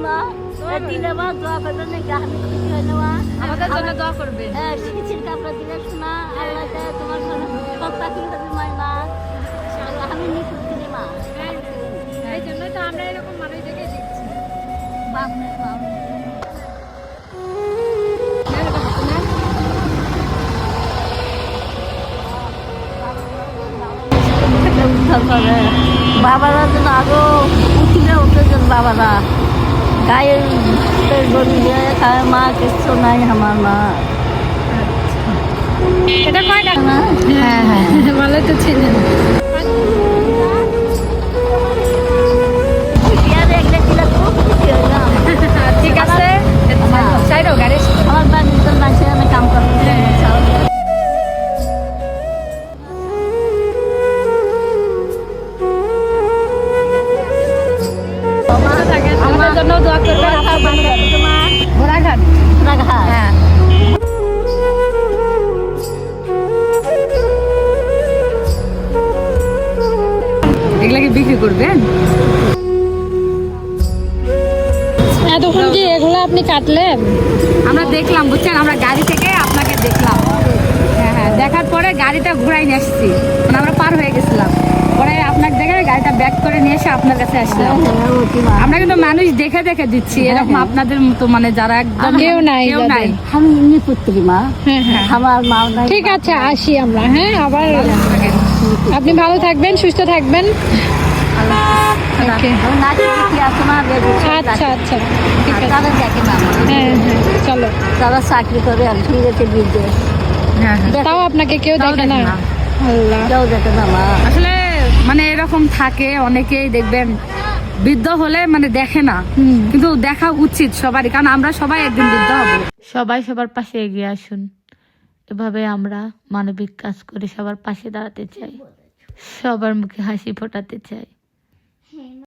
মা দিলে মা দোয়া করবেন আমি খুশি হইলে মা আমাদের জন্য দোয়া করবে। হ্যাঁ শীতের কাপড় দিলে শোনা আল্লাহ তোমার সত্তা কিন্তু তোমার মা আমি নিখুঁত করি মা এই জন্য তো আমরা এরকম মানুষ দেখে শিখছি। বাপ বাপ বাবারা যেন আরো উঠিলে উঠেছেন বাবারা গায়ে গরু দিয়ে খায় মা কিচ্ছু নাই আমার মা এটা কয় টাকা? না হ্যাঁ হ্যাঁ ভালো তো ছিলেন। দেখলে দিলে খুব খুশি হইলাম ঠিক আছে সাইডো গাড়ি আমার বাড়ির মানুষের আমি কাম করবো আমাদের জন্য দোয়া করবে। ঘোড়াঘাট হ্যাঁ এগুলা কি বিক্রি করবেন? এতক্ষণ কি এগুলো আপনি কাটলেন? আমরা দেখলাম বুঝছেন, আমরা গাড়ি থেকে আপনাকে দেখলাম। হ্যাঁ হ্যাঁ দেখার পরে গাড়িটা ঘুরাই নিয়ে আসছি, মানে আমরা পার হয়ে গেছিলাম। পরে আপনাকে দেখে গাড়িটা ব্যাক করে নিয়ে এসে আপনার কাছে আসলাম। আমরা কিন্তু মানুষ দেখে দেখে দিচ্ছি, এরকম আপনাদের মতো মানে যারা একদম কেউ নাই কেউ নাই। আমি নিপুত্রী মা হ্যাঁ হ্যাঁ আমার মা নাই ঠিক আছে আসি আমরা। হ্যাঁ আবার আপনি ভালো থাকবেন, সুস্থ থাকবেন। Okay. আচ্ছা আচ্ছা ঠিক আছে। তারা দেখে না আমার। হ্যাঁ হ্যাঁ চলো। তারা চাকরি করে আর ফিরেছে বিদেশ হ্যাঁ হ্যাঁ তাও আপনাকে কেউ তাও দেখে না? দেখে না। আল্লাহ কেউ দেখে না মা আসলে মানে এরকম থাকে অনেকেই, দেখবেন বৃদ্ধ হলে মানে দেখে না, কিন্তু দেখা উচিত সবারই, কারণ আমরা সবাই একদিন বৃদ্ধ হব। সবাই সবার পাশে এগিয়ে আসুন, এভাবে আমরা মানবিক কাজ করে সবার পাশে দাঁড়াতে চাই, সবার মুখে হাসি ফোটাতে চাই।